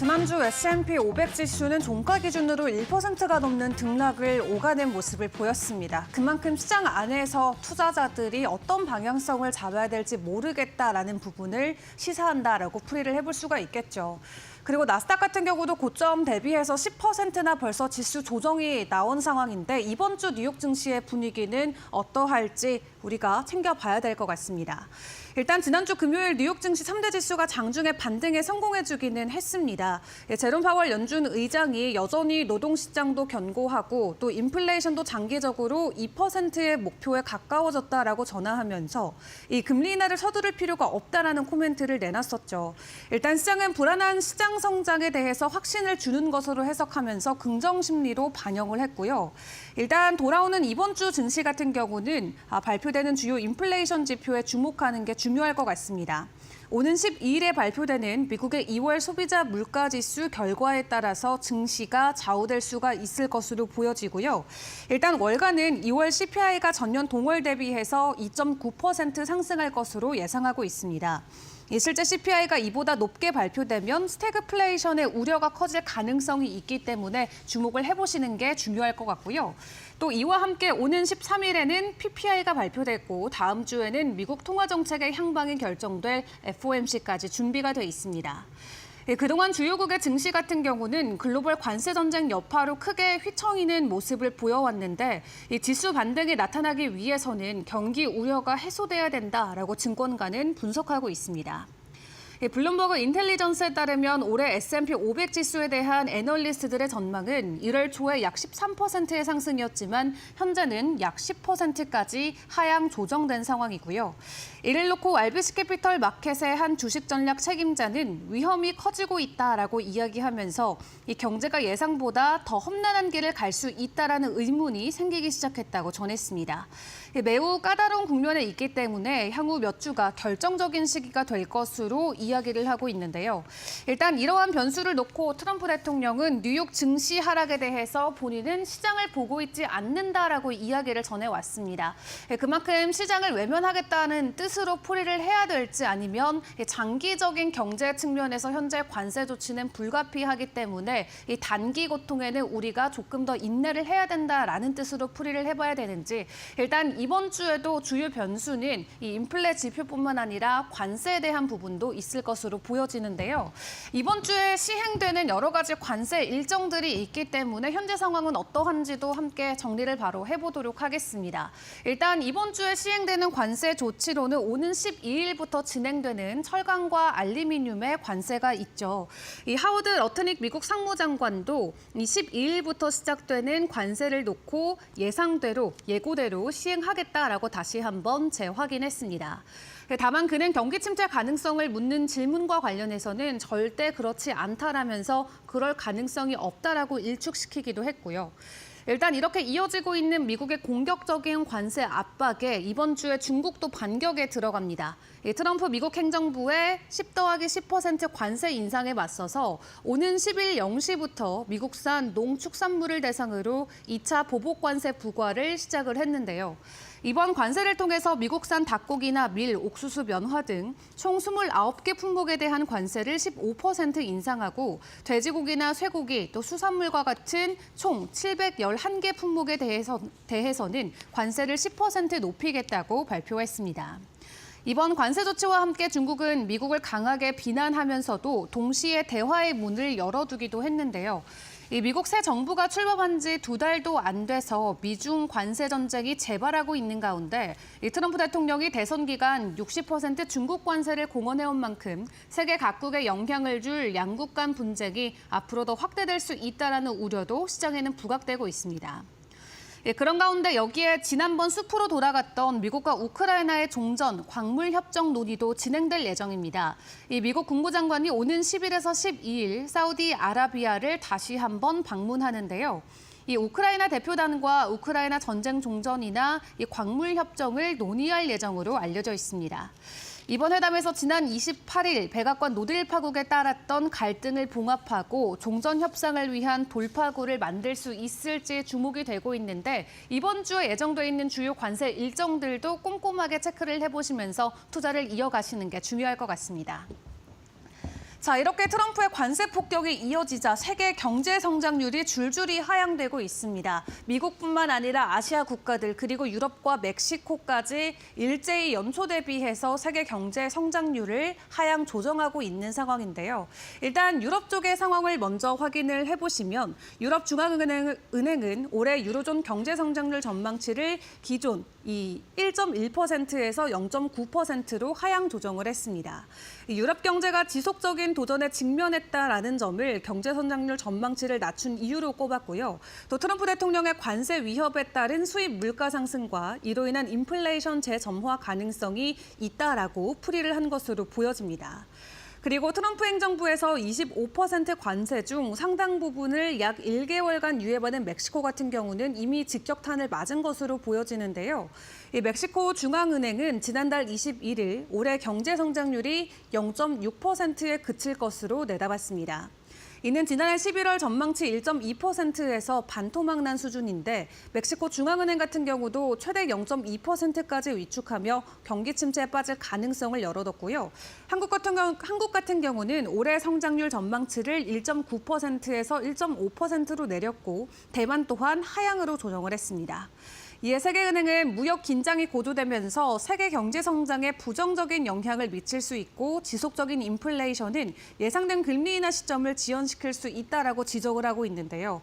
지난주 S&P 500 지수는 종가 기준으로 1%가 넘는 등락을 오가는 모습을 보였습니다. 그만큼 시장 안에서 투자자들이 어떤 방향성을 잡아야 될지 모르겠다라는 부분을 시사한다라고 풀이를 해볼 수가 있겠죠. 그리고 나스닥 같은 경우도 고점 대비해서 10%나 벌써 지수 조정이 나온 상황인데 이번 주 뉴욕 증시의 분위기는 어떠할지 우리가 챙겨봐야 될 것 같습니다. 일단 지난주 금요일 뉴욕 증시 3대 지수가 장중에 반등에 성공해주기는 했습니다. 제롬 파월 연준 의장이 여전히 노동시장도 견고하고 또 인플레이션도 장기적으로 2%의 목표에 가까워졌다라고 전하면서 이 금리 인하를 서두를 필요가 없다라는 코멘트를 내놨었죠. 일단 시장은 불안한 시장 성장에 대해서 확신을 주는 것으로 해석하면서 긍정 심리로 반영을 했고요. 일단 돌아오는 이번 주 증시 같은 경우는 발표되는 주요 인플레이션 지표에 주목하는 게 중요할 것 같습니다. 오는 12일에 발표되는 미국의 2월 소비자 물가지수 결과에 따라서 증시가 좌우될 수가 있을 것으로 보여지고요. 일단 월가는 2월 CPI가 전년 동월 대비해서 2.9% 상승할 것으로 예상하고 있습니다. 실제 CPI가 이보다 높게 발표되면 스태그플레이션의 우려가 커질 가능성이 있기 때문에 주목을 해보시는 게 중요할 것 같고요. 또 이와 함께 오는 13일에는 PPI가 발표됐고 다음 주에는 미국 통화정책의 향방이 결정될 FOMC까지 준비가 돼 있습니다. 그동안 주요국의 증시 같은 경우는 글로벌 관세 전쟁 여파로 크게 휘청이는 모습을 보여왔는데 이 지수 반등이 나타나기 위해서는 경기 우려가 해소돼야 된다라고 증권가는 분석하고 있습니다. 블룸버그 인텔리전스에 따르면 올해 S&P 500 지수에 대한 애널리스트들의 전망은 1월 초에 약 13%의 상승이었지만 현재는 약 10%까지 하향 조정된 상황이고요. 이를 놓고 RBC 캐피털 마켓의 한 주식 전략 책임자는 위험이 커지고 있다라고 이야기하면서 이 경제가 예상보다 더 험난한 길을 갈 수 있다라는 의문이 생기기 시작했다고 전했습니다. 매우 까다로운 국면에 있기 때문에 향후 몇 주가 결정적인 시기가 될 것으로 이야기를 하고 있는데요. 일단 이러한 변수를 놓고 트럼프 대통령은 뉴욕 증시 하락에 대해서 본인은 시장을 보고 있지 않는다라고 이야기를 전해왔습니다. 그만큼 시장을 외면하겠다는 뜻으로 풀이를 해야 될지 아니면 장기적인 경제 측면에서 현재 관세 조치는 불가피하기 때문에 이 단기 고통에는 우리가 조금 더 인내를 해야 된다라는 뜻으로 풀이를 해봐야 되는지 일단 이번 주에도 주요 변수는 이 인플레 지표뿐만 아니라 관세에 대한 부분도 있을 것으로 보여지는데요. 이번 주에 시행되는 여러 가지 관세 일정들이 있기 때문에 현재 상황은 어떠한지도 함께 정리를 바로 해보도록 하겠습니다. 일단 이번 주에 시행되는 관세 조치로는 오는 12일부터 진행되는 철강과 알루미늄의 관세가 있죠. 이 하워드 러트닉 미국 상무장관도 이 12일부터 시작되는 관세를 놓고 예고대로 시행하겠다라고 다시 한번 재확인했습니다. 다만 그는 경기 침체 가능성을 묻는 질문과 관련해서는 절대 그렇지 않다라면서 그럴 가능성이 없다라고 일축시키기도 했고요. 일단 이렇게 이어지고 있는 미국의 공격적인 관세 압박에 이번 주에 중국도 반격에 들어갑니다. 트럼프 미국 행정부의 10%+ 관세 인상에 맞서서 오는 10일 0시부터 미국산 농축산물을 대상으로 2차 보복 관세 부과를 시작을 했는데요. 이번 관세를 통해서 미국산 닭고기나 밀, 옥수수, 면화 등 총 29개 품목에 대한 관세를 15% 인상하고 돼지고기나 쇠고기, 또 수산물과 같은 총 711개 품목에 대해서는 관세를 10% 높이겠다고 발표했습니다. 이번 관세 조치와 함께 중국은 미국을 강하게 비난하면서도 동시에 대화의 문을 열어두기도 했는데요. 이 미국 새 정부가 출범한 지 2달도 안 돼서 미중 관세 전쟁이 재발하고 있는 가운데 이 트럼프 대통령이 대선 기간 60% 중국 관세를 공언해온 만큼 세계 각국에 영향을 줄 양국 간 분쟁이 앞으로 더 확대될 수 있다라는 우려도 시장에는 부각되고 있습니다. 그런 가운데 여기에 지난번 숲으로 돌아갔던 미국과 우크라이나의 종전, 광물 협정 논의도 진행될 예정입니다. 이 미국 국무장관이 오는 10일에서 12일 사우디아라비아를 다시 한번 방문하는데요. 이 우크라이나 대표단과 우크라이나 전쟁 종전이나 이 광물 협정을 논의할 예정으로 알려져 있습니다. 이번 회담에서 지난 28일 백악관 노딜 파국에 따랐던 갈등을 봉합하고 종전 협상을 위한 돌파구를 만들 수 있을지 주목이 되고 있는데 이번 주에 예정돼 있는 주요 관세 일정들도 꼼꼼하게 체크를 해보시면서 투자를 이어가시는 게 중요할 것 같습니다. 자, 이렇게 트럼프의 관세 폭격이 이어지자 세계 경제 성장률이 줄줄이 하향되고 있습니다. 미국뿐만 아니라 아시아 국가들 그리고 유럽과 멕시코까지 일제히 연초 대비해서 세계 경제 성장률을 하향 조정하고 있는 상황인데요. 일단 유럽 쪽의 상황을 먼저 확인을 해보시면 유럽 중앙은행은 올해 유로존 경제 성장률 전망치를 기존 이 1.1%에서 0.9%로 하향 조정을 했습니다. 유럽 경제가 지속적인 도전에 직면했다라는 점을 경제 성장률 전망치를 낮춘 이유로 꼽았고요. 또 트럼프 대통령의 관세 위협에 따른 수입 물가 상승과 이로 인한 인플레이션 재점화 가능성이 있다라고 풀이를 한 것으로 보여집니다. 그리고 트럼프 행정부에서 25% 관세 중 상당 부분을 약 1개월간 유예받은 멕시코 같은 경우는 이미 직격탄을 맞은 것으로 보여지는데요. 이 멕시코 중앙은행은 지난달 21일 올해 경제 성장률이 0.6%에 그칠 것으로 내다봤습니다. 이는 지난해 11월 전망치 1.2%에서 반토막 난 수준인데 멕시코 중앙은행 같은 경우도 최대 0.2%까지 위축하며 경기 침체에 빠질 가능성을 열어뒀고요. 한국 같은 경우는 올해 성장률 전망치를 1.9%에서 1.5%로 내렸고 대만 또한 하향으로 조정을 했습니다. 이에 세계은행은 무역 긴장이 고조되면서 세계 경제 성장에 부정적인 영향을 미칠 수 있고 지속적인 인플레이션은 예상된 금리 인하 시점을 지연시킬 수 있다라고 지적을 하고 있는데요.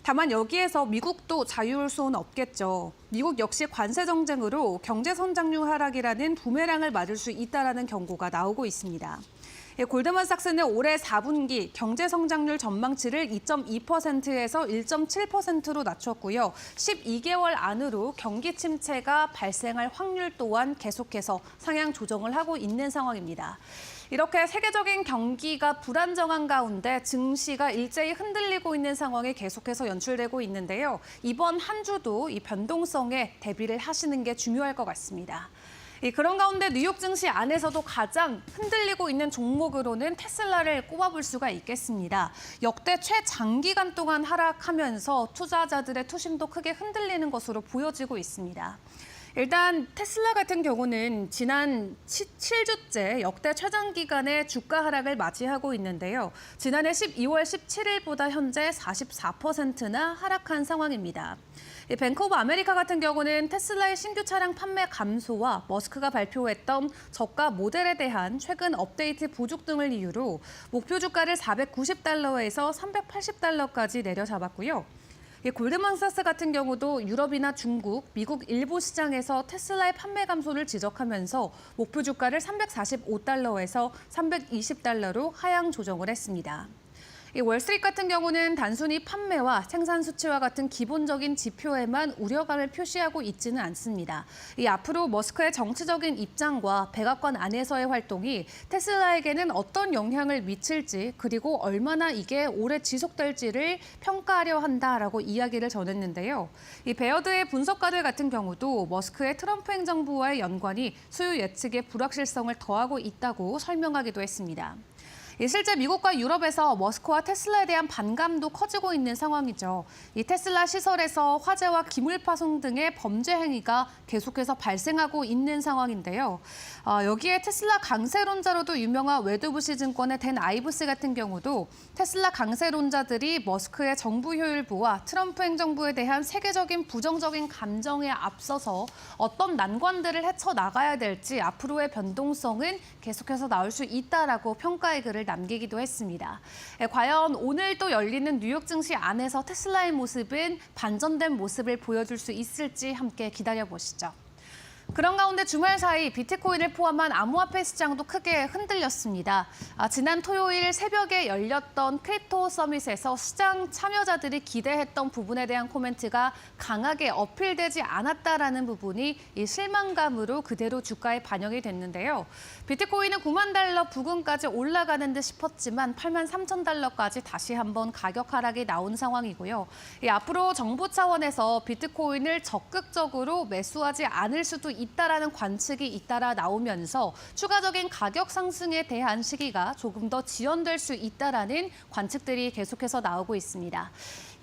다만 여기에서 미국도 자유로울 수는 없겠죠. 미국 역시 관세 정쟁으로 경제 성장률 하락이라는 부메랑을 맞을 수 있다라는 경고가 나오고 있습니다. 골드만삭스는 올해 4분기 경제 성장률 전망치를 2.2%에서 1.7%로 낮췄고요. 12개월 안으로 경기 침체가 발생할 확률 또한 계속해서 상향 조정을 하고 있는 상황입니다. 이렇게 세계적인 경기가 불안정한 가운데 증시가 일제히 흔들리고 있는 상황이 계속해서 연출되고 있는데요. 이번 한 주도 이 변동성에 대비를 하시는 게 중요할 것 같습니다. 그런 가운데 뉴욕 증시 안에서도 가장 흔들리고 있는 종목으로는 테슬라를 꼽아볼 수가 있겠습니다. 역대 최장기간 동안 하락하면서 투자자들의 투심도 크게 흔들리는 것으로 보여지고 있습니다. 일단 테슬라 같은 경우는 지난 7주째 역대 최장기간의 주가 하락을 맞이하고 있는데요. 지난해 12월 17일보다 현재 44%나 하락한 상황입니다. 뱅크 오브 아메리카 같은 경우는 테슬라의 신규 차량 판매 감소와 머스크가 발표했던 저가 모델에 대한 최근 업데이트 부족 등을 이유로 목표 주가를 $490에서 $380까지 내려잡았고요. 골드만삭스 같은 경우도 유럽이나 중국, 미국 일부 시장에서 테슬라의 판매 감소를 지적하면서 목표 주가를 $345에서 $320로 하향 조정을 했습니다. 월스트리트 같은 경우는 단순히 판매와 생산 수치와 같은 기본적인 지표에만 우려감을 표시하고 있지는 않습니다. 앞으로 머스크의 정치적인 입장과 백악관 안에서의 활동이 테슬라에게는 어떤 영향을 미칠지 그리고 얼마나 이게 오래 지속될지를 평가하려 한다라고 이야기를 전했는데요. 베어드의 분석가들 같은 경우도 머스크의 트럼프 행정부와의 연관이 수요 예측에 불확실성을 더하고 있다고 설명하기도 했습니다. 실제 미국과 유럽에서 머스크와 테슬라에 대한 반감도 커지고 있는 상황이죠. 이 테슬라 시설에서 화재와 기물 파손 등의 범죄 행위가 계속해서 발생하고 있는 상황인데요. 여기에 테슬라 강세론자로도 유명한 웨드부시 증권의 댄 아이브스 같은 경우도 테슬라 강세론자들이 머스크의 정부 효율부와 트럼프 행정부에 대한 세계적인 부정적인 감정에 앞서서 어떤 난관들을 헤쳐나가야 될지 앞으로의 변동성은 계속해서 나올 수 있다라고 평가의 글을 남기기도 했습니다. 과연 오늘 또 열리는 뉴욕 증시 안에서 테슬라의 모습은 반전된 모습을 보여줄 수 있을지 함께 기다려보시죠. 그런 가운데 주말 사이 비트코인을 포함한 암호화폐 시장도 크게 흔들렸습니다. 지난 토요일 새벽에 열렸던 크립토 서밋에서 시장 참여자들이 기대했던 부분에 대한 코멘트가 강하게 어필되지 않았다라는 부분이 이 실망감으로 그대로 주가에 반영이 됐는데요. 비트코인은 $90,000 부근까지 올라가는 듯 싶었지만 $83,000까지 다시 한번 가격 하락이 나온 상황이고요. 앞으로 정부 차원에서 비트코인을 적극적으로 매수하지 않을 수도 있다라는 관측이 잇따라 나오면서 추가적인 가격 상승에 대한 시기가 조금 더 지연될 수 있다라는 관측들이 계속해서 나오고 있습니다.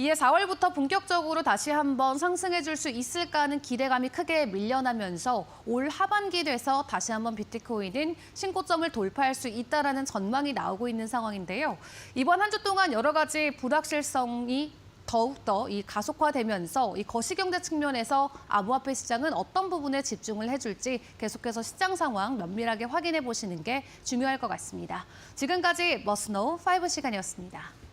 이에 4월부터 본격적으로 다시 한번 상승해 줄 수 있을까 하는 기대감이 크게 밀려나면서 올 하반기 돼서 다시 한번 비트코인은 신고점을 돌파할 수 있다라는 전망이 나오고 있는 상황인데요. 이번 한 주 동안 여러 가지 불확실성이 더욱더 가속화되면서 이 거시경제 측면에서 암호화폐 시장은 어떤 부분에 집중을 해줄지 계속해서 시장 상황 면밀하게 확인해 보시는 게 중요할 것 같습니다. 지금까지 머스노우 5 시간이었습니다.